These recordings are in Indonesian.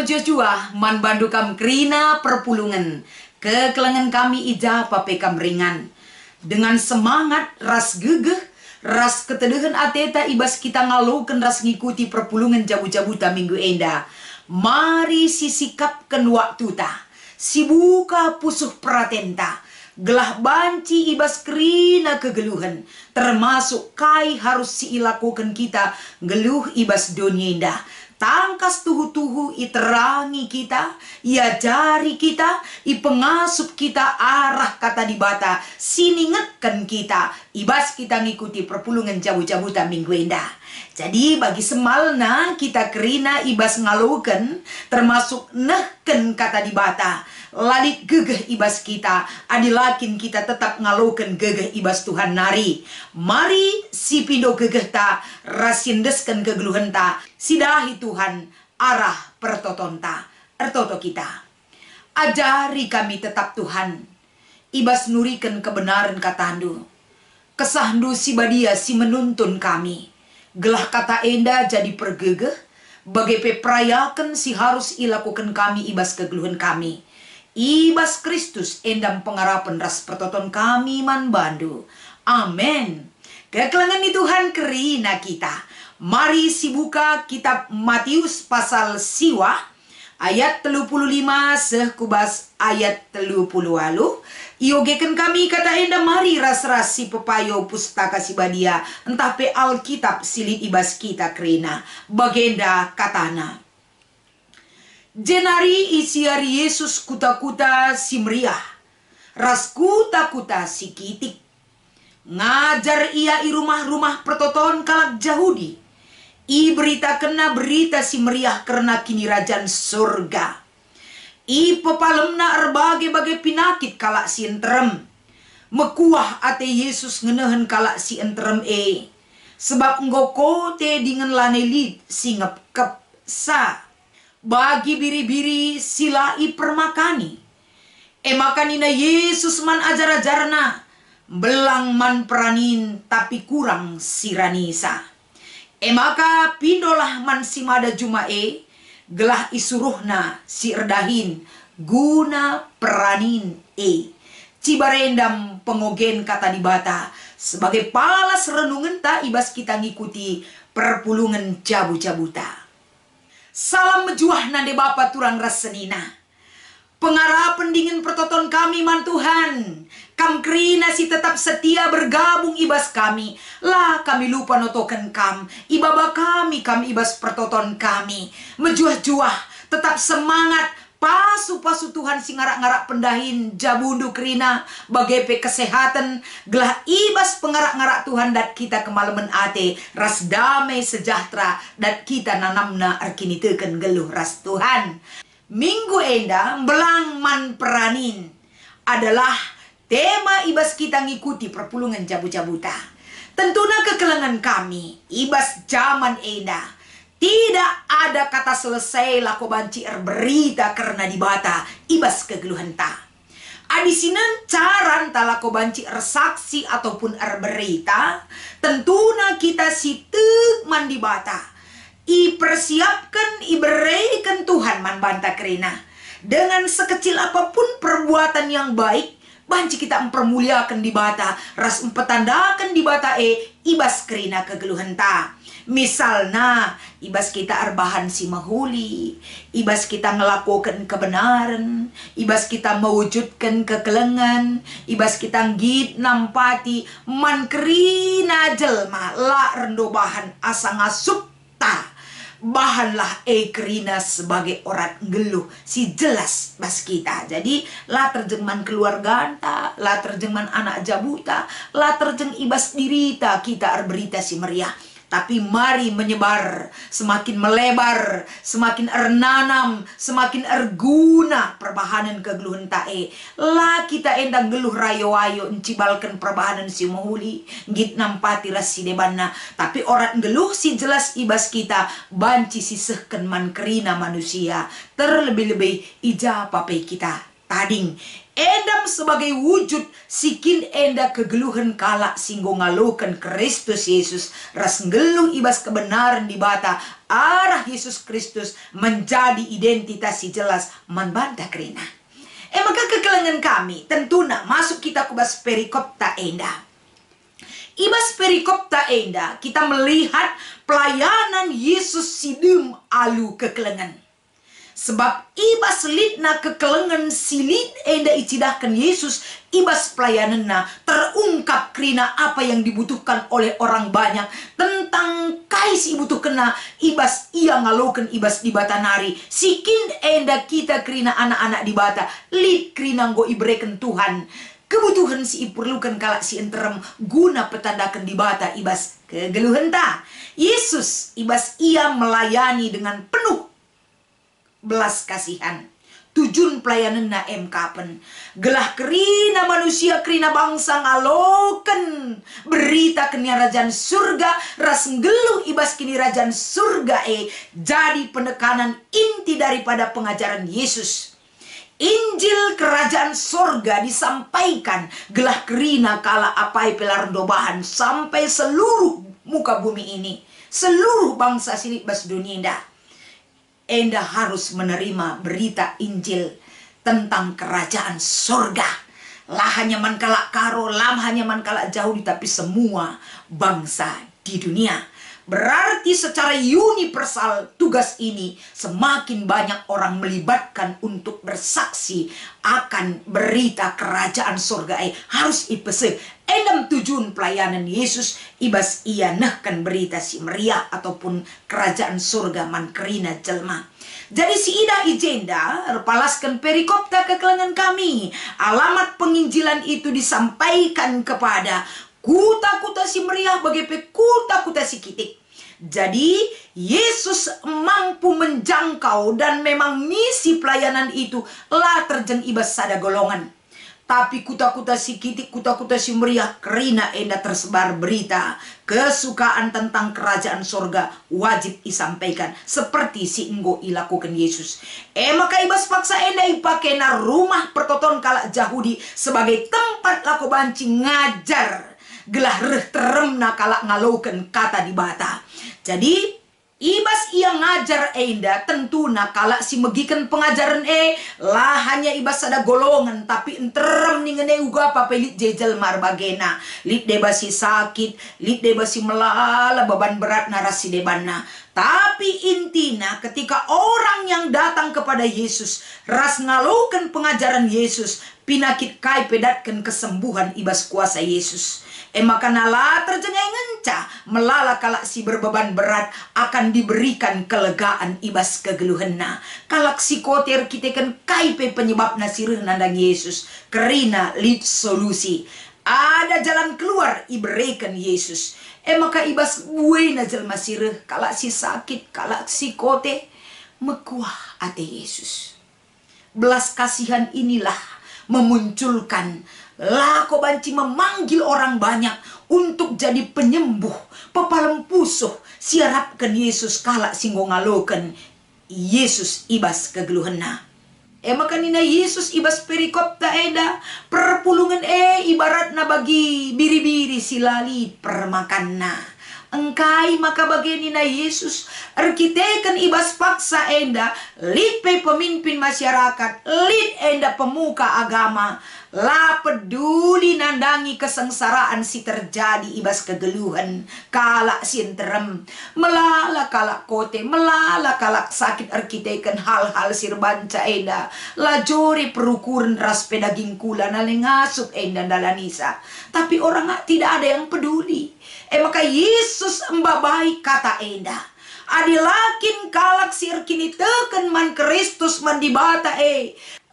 mejua man bandu kam krina perpulungan. Kekelengan kami ija pape kam ringan. Dengan semangat ras gegeh, ras ketedehan ateta ibas kita ngalukan ras ngikuti perpulungan jabu-jabuta minggu enda. Mari sisikapkan waktu ta, sibuka pusuh pratenta. Gelah banci ibas krina kegeluhan, termasuk kai harus siilakukan kita geluh ibas dunia indah. Tangkas tuhu-tuhu iterangi kita, iajari kita, ipengasup kita arah kata dibata, siningetkan kita, ibas kita ngikuti perpulungan jabu-jabuta minggu indah. Jadi bagi semalna kita kerina ibas ngaluken, termasuk nehken kata dibata, lalit gegeh ibas kita, adilakin kita tetap ngaluken gegeh ibas Tuhan nari. Mari si pindo gegeh ta, rasindesken kegeluhan ta, sidahi Tuhan arah pertotonta, ertoto kita. Ajari kami tetap Tuhan, ibas nuriken kebenaran katandu. Kesahdu si badia si menuntun kami. Gelah kata enda jadi pergegeh, bagai peprayakan si harus ilakukan kami ibas kegeluhan kami. Ibas Kristus endam pengarapan ras pertoton kami man bandu. Amin. Kekelangan di Tuhan kerina kita. Mari sibuka kitab Matius pasal siwa ayat 35 sekubas ayat 30 lalu. Iogekan kami kata enda mari ras-ras si pepayo pustaka si badia entah pe Alkitab silit ibas kita kerina. Bagenda katana. Jenari isiari Yesus kuta-kuta si meriah. Ras kuta-kuta si kitik. Ngajar ia i rumah-rumah pertoton kalak Yahudi. I berita kena berita si meriah karena kini rajan surga. I pepalemna erbagai-bagai pinakit kalak si entrem. Mekuah ate Yesus ngenehen kalak si entrem Sebab ngoko te dengan lanelit si ngep-kep sa. Bagi biri-biri sila i permakani. Makanina Yesus man ajar-ajarna. Belang man peranin tapi kurang siranisa. Maka pindolah man simada jumae. Gelah isuruhna si erdahin guna peranin Cibarendam pengogen kata dibata. Sebagai palas renungan ta ibas kita ngikuti perpulungan jabu-jabuta. Salam mejuah nande Bapa turang rasenina. Pengarapan dingin pertoton kami man Tuhan. Kam krina si tetap setia bergabung ibas kami. Lah kami lupa notoken kam. Ibaba kami ibas pertoton kami. Mejuah-juah tetap semangat. Pasu-pasu Tuhan si ngarak-ngarak pendahin jabundu krina. Bagepe kesehatan. Gelah ibas pengarak-ngarak Tuhan dat kita kemalaman ate. Ras damai sejahtera. Dat kita nanamna arkini teken geluh ras Tuhan. Minggu enda belang man peranin adalah tema ibas kita ngikuti perpulungan jabu-jabuta. Tentunya kekelengan kami ibas zaman enda. Tidak ada kata selesai lako banci berita karena dibata ibas kegeluhan ta. Adisinan caran ta lako banci saksi ataupun berita. Tentunya kita sitek man dibata. Persiapkan, berikan Tuhan man banta kerina. Dengan sekecil apapun perbuatan yang baik, banci kita mempermuliakan di bata, ras empetandakan di bata ibas kerina kegeluhan ta. Misalnya, ibas kita arbahan si mahuli, ibas kita ngelakukan kebenaran, ibas kita mewujudkan kekelengan, ibas kita ngit nampati man kerina jelma la rendo bahan asa ngasup ta. Bahanlah kerina sebagai orang geluh si jelas bas kita. Jadi lah terjengman keluarga anta, lah terjengman anak jabuta, lah terjeng ibas dirita kita berita si meriah. Tapi mari menyebar, semakin melebar, semakin ernanam, semakin erguna perbahanan kegeluhan tae. Lah kita endang geluh rayo-ayo encibalkan perbahanan si mohuli, git nampati ras si debana. Tapi orang geluh si jelas ibas kita, banci sisehken man kerina manusia. Terlebih-lebih ija pape kita. Tading Endam sebagai wujud sikin enda kegeluhan kalak singgo ngalokan Kristus Yesus ras nggeluh ibas kebenaran di bata arah Yesus Kristus menjadi identitas si jelas manbanta kerina. Maka kekelengan kami tentuna masuk kita kubas perikop ta enda. Ibas perikop ta enda kita melihat pelayanan Yesus sidum alu kekelengan. Sebab ibas lidna kekelengan silid enda icidahkan Yesus, ibas pelayananna terungkap kerina apa yang dibutuhkan oleh orang banyak tentang kais ibutuhkena ibas ia ngaloken ibas di bata nari sikin enda kita kerina anak-anak di bata lid kerina nggo ibreken Tuhan kebutuhan si iperlukan kalak si enterem guna petandakan di bata ibas kegeluhan ta. Yesus ibas ia melayani dengan penuh belas kasihan. Tujun pelayanan na kapen gelah kerina manusia kerina bangsa ngaloken berita kenia rajaan surga ras nggeluh ibas kini rajaan surga jadi penekanan inti daripada pengajaran Yesus. Injil kerajaan sorga disampaikan gelah kerina kala apai pelar dobahan sampai seluruh muka bumi ini, seluruh bangsa sini bas dunia indah. Enda harus menerima berita Injil tentang kerajaan sorga. Lah hanya man kala karo, lam hanya man kala jauh, tapi semua bangsa di dunia. Berarti secara universal tugas ini semakin banyak orang melibatkan untuk bersaksi akan berita kerajaan sorga harus ipese. Endam tujuan pelayanan Yesus ibas ia nahkan berita si meriah ataupun kerajaan sorga man kerina jelma. Jadi si ida ijenda palaskan perikopta kekelengan kami. Alamat penginjilan itu disampaikan kepada kuta-kuta si meriah bagi kuta-kuta si kitik. Jadi Yesus mampu menjangkau dan memang misi pelayanan itu lah terjeng ibas sada golongan. Tapi kuta-kuta si kitik, kuta-kuta si meriah kerina enda tersebar berita kesukaan tentang kerajaan sorga wajib disampaikan seperti si enggo ilakukan Yesus. Maka ibas paksa enda ipake na rumah pertoton kalak Yahudi sebagai tempat lako banci ngajar gelah reh teremna kalak ngaloken kata di bata. Jadi ibas ia ngajar enda tentuna kalak si megikan pengajaran lah hanya ibas ada golongan tapi enterem ningene uga apa pelit jejel marbagena lit debasi sakit lit debasi melala beban berat narasi debana. Tapi intina ketika orang yang datang kepada Yesus ras ngaloken pengajaran Yesus pinakit kai pedatkan kesembuhan ibas kuasa Yesus. Maka nala terjengay ngenca melala kalak si berbeban berat akan diberikan kelegaan ibas kegeluhenna. Kalak si kotir kitekan kaipe penyebab nasirih nandang Yesus kerina lid solusi. Ada jalan keluar iberikan Yesus. Maka ibas buena jelma sirih kalak si sakit kalak si kote mekuah ate Yesus. Belas kasihan inilah memunculkan lako banci memanggil orang banyak untuk jadi penyembuh, pepalem pusuh, siarapkan Yesus kalak singgo ngaloken Yesus ibas kegeluhenna. Maka nina Yesus ibas perikopta eda perpulungan ibaratna bagi biri-biri silali permakanna. Engkai maka bagenina Yesus arkiteken ibas paksa enda lipe pemimpin masyarakat lid enda pemuka agama lah peduli nandangi kesengsaraan si terjadi ibas kegeluhan kalak sinterem melala kalak kote melala kalak sakit arkiteken hal-hal sirbanca enda lajori perukuran ras pedaging kula nalengasuk enda dalanisa tapi orang tidak ada yang peduli. Maka Yesus embabai kata enda adilakin kalak sir kini teken man Kristus man dibata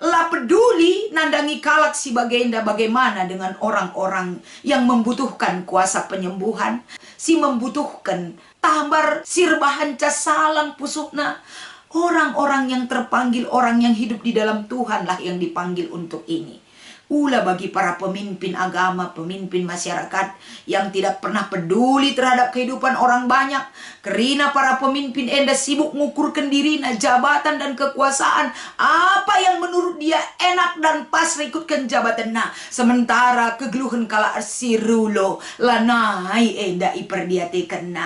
lah peduli nandangi kalak si bagenda bagaimana dengan orang-orang yang membutuhkan kuasa penyembuhan si membutuhkan tambar sirbahan casalang pusukna orang-orang yang terpanggil orang yang hidup di dalam Tuhan lah yang dipanggil untuk ini. Ulah bagi para pemimpin agama, pemimpin masyarakat yang tidak pernah peduli terhadap kehidupan orang banyak. Karena para pemimpin enda sibuk ngukurkan diri jabatan dan kekuasaan. Apa yang menurut dia enak dan pas ikutkan jabatan sementara kegeluhan kala sirulo lanai enda iperdiatekan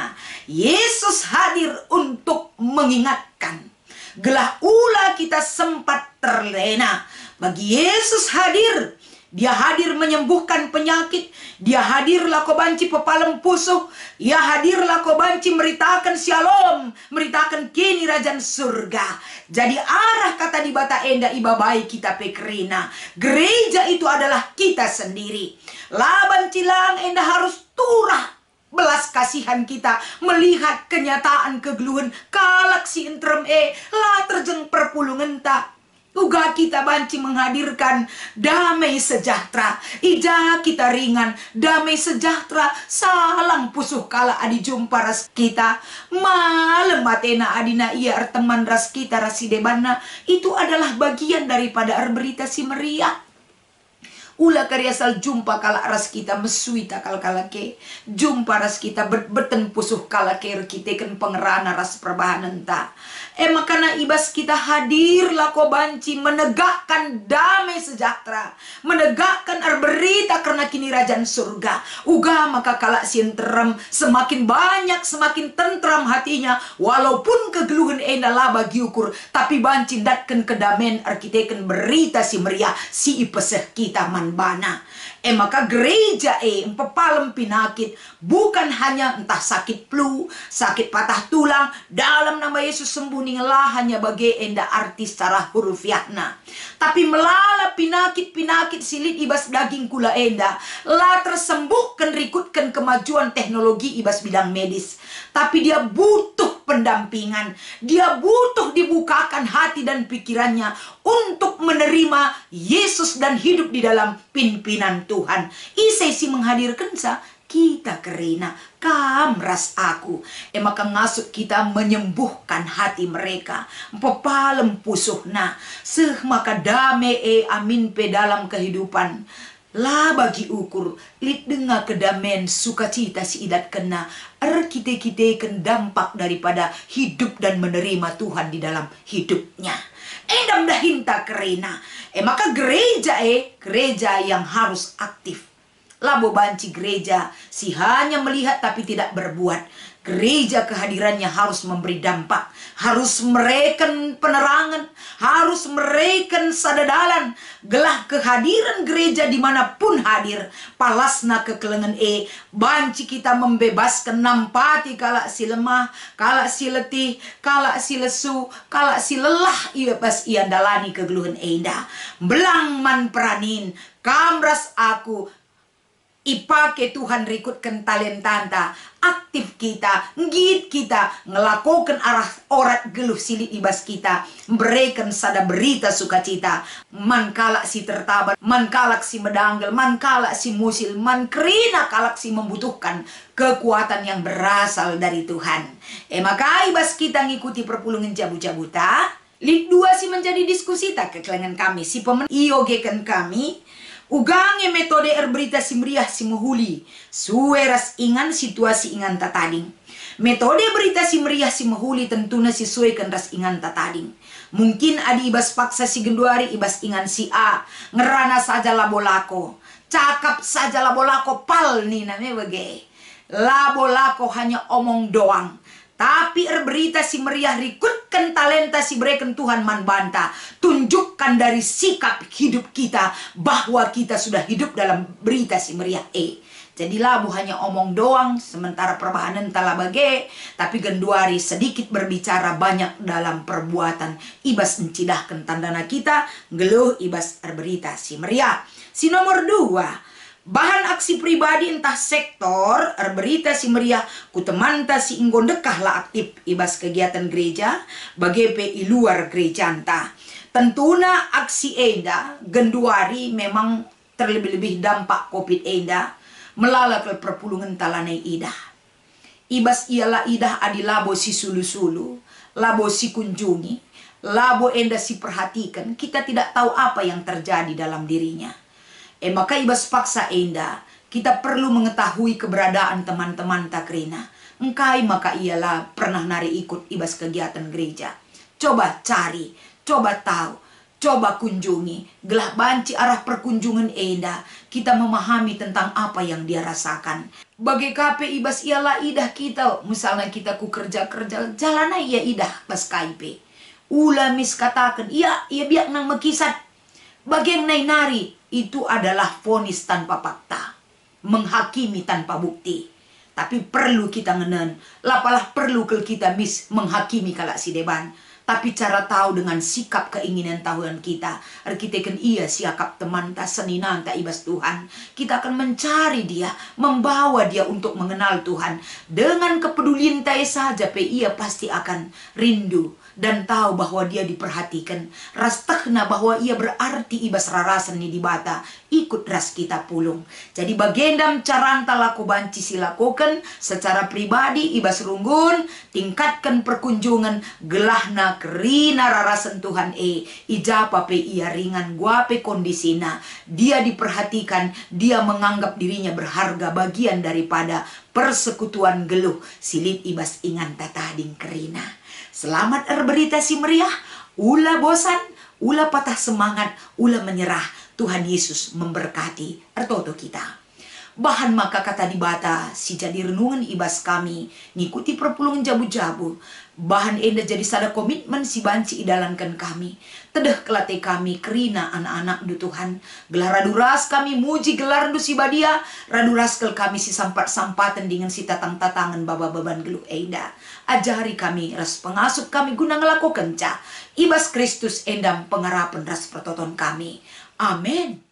Yesus hadir untuk mengingatkan. Gelah ulah kita sempat terlena. Bagi Yesus hadir. Dia hadir menyembuhkan penyakit. Dia hadir lako banci pepalem pusuh. Dia hadir lako banci meritakan shalom. Meritakan kini rajan surga. Jadi arah kata di bata enda ibabai kita pekerina. Gereja itu adalah kita sendiri. Laban cilang enda harus turah belas kasihan kita melihat kenyataan kegeluhan kalak si entrem lah terjeng perpulungan tak. Uga kita banci menghadirkan damai sejahtera. Ija kita ringan damai sejahtera. Salang pusuh kala adi jumpa ras kita. Malam matena adina iya teman ras kita rasidebana. Itu adalah bagian daripada berita si meriah. Ulah karya sal jumpa kala ras kita mesuita kala ke. Jumpa ras kita beten pusuh kala ke kita kan pengerana ras perbahanan ta. Makana ibas kita hadir lako banci menegakkan damai sejahtera, menegakkan berita karena kini rajan surga. Uga maka kala sinterem semakin banyak semakin tentram hatinya, walaupun kegeluhan enda laba giukur, tapi banci datkan kedamen arkiteken berita si meriah si ipeseh kita manbana. Maka gereja pepalem pinakit bukan hanya entah sakit flu, sakit patah tulang, dalam nama Yesus sembuh lah hanya bagi enda arti secara hurufiahna. Tapi melala pinakit silit ibas daging kula enda lah tersembuhkan rikutkan kemajuan teknologi ibas bidang medis. Tapi dia butuh pendampingan, dia butuh dibukakan hati dan pikirannya untuk menerima Yesus dan hidup di dalam pimpinan Tuhan. Isesi menghadirkan kita kerina kamras aku. Maka ngasut kita menyembuhkan hati mereka. Pepalem pusuhna. Maka dame amin pe dalam kehidupan. Lah bagi ukur lit dengar kedamen sukacita si idat kena kite ken dampak daripada hidup dan menerima Tuhan di dalam hidupnya. Endam dahinta kerena. Maka gereja yang harus aktif. Labo banci gereja si hanya melihat tapi tidak berbuat. Gereja kehadirannya harus memberi dampak, harus mereken penerangan, harus mereken sadadalan. Gelah kehadiran gereja dimanapun hadir, palasna kekelengan banci kita membebaskan nampati kala si lemah, kala si letih, kala si lesu, kala si lelah ia pas ia dalani kegeluhan enda. Belang man peranin, kamras aku ipake Tuhan rikutkan talentanta, aktif kita, ngit kita, ngelakukan arah orat geluh silit ibas kita, berikan sada berita sukacita, man kalak si tertabar, man kalak si medanggal, man kalak si musil, man kerina kalak si membutuhkan kekuatan yang berasal dari Tuhan. Maka ibas kita ngikuti perpulungan jabu-jabuta, lik dua si menjadi diskusi tak kekelengan kami, si pemen iogekan kami, ugange metode berita si meriah si mehuli. Sueras ingan situasi ingan tatading. Metode berita si meriah si mehuli tentunya sesuaikan ras ingan tatading. Mungkin adi ibas paksa si genduari ibas ingan si A. Ngerana saja labolako. Cakap saja labolako pal nih namanya bage. Labolako hanya omong doang. Tapi berita si meriah rikutkan talenta si berikan Tuhan manbanta. Tunjukkan dari sikap hidup kita bahwa kita sudah hidup dalam berita si meriah Jadi labu hanya omong doang, sementara perbahanan talabage. Tapi genduari sedikit berbicara banyak dalam perbuatan. Ibas encidahkan tandana kita, geluh ibas berita si meriah. Si nomor 2. Bahan aksi pribadi entah sektor berita si meriah kutemanta si inggon dekah lah aktif ibas kegiatan gereja bagi i luar gereja entah. Tentuna aksi enda genduari memang terlebih-lebih dampak covid enda melalak perpulungan talanai idah. Ibas ialah idah adi labo si sulu-sulu, labo si kunjungi, labo enda si perhatikan, kita tidak tahu apa yang terjadi dalam dirinya. Maka ibas paksa enda, kita perlu mengetahui keberadaan teman-teman takrina. Engkai maka ialah pernah nari ikut ibas kegiatan gereja. Coba cari, coba tahu, coba kunjungi. Gelah banci arah perkunjungan enda, kita memahami tentang apa yang dia rasakan. Bagi kape ibas ialah idah kita, misalnya kita ku kerja-kerja, jalana ia idah bas kaipe. Ula mis katakan, ia biak nang mekisat. Bagi yang nari, itu adalah vonis tanpa fakta. Menghakimi tanpa bukti. Tapi perlu kita ngenen, lapalah perlu ke kita mis menghakimi kalak si deban. Tapi cara tahu dengan sikap keinginan tahuan kita. Kita kan ia siakap teman ta seninan ta ibas Tuhan. Kita akan mencari dia, membawa dia untuk mengenal Tuhan. Dengan kepedulian ta saja pe ia pasti akan rindu dan tahu bahwa dia diperhatikan. Rastahna bahwa ia berarti ibas rarasan ni dibata. Ikut ras kita pulung. Jadi bagendam caranta laku banci silakukan secara pribadi ibas runggun, tingkatkan perkunjungan gelahna kerina rarasan Tuhan ijapa pe ia ringan guape kondisina. Dia diperhatikan, dia menganggap dirinya berharga bagian daripada persekutuan geluh silit ibas ingan tatading kerina. Selamat berita si meriah, ula bosan, ula patah semangat, ula menyerah. Tuhan Yesus memberkati ertoto kita. Bahan maka kata dibata si jadi renungan ibas kami ngikuti perpulungan jabu-jabu. Bahan enda jadi sada komitmen si banci idalankan kami. Tedeh kelate kami kerina anak-anak du Tuhan. Gelar raduras kami muji gelar du si badia. Raduras kel kami si sampat-sampatan dengan si tatang-tatangan baba-baban geluh enda. Ajari kami ras pengasup kami guna ngelakukan ca. Ibas Kristus endam pengarapan ras pertoton kami. Amin.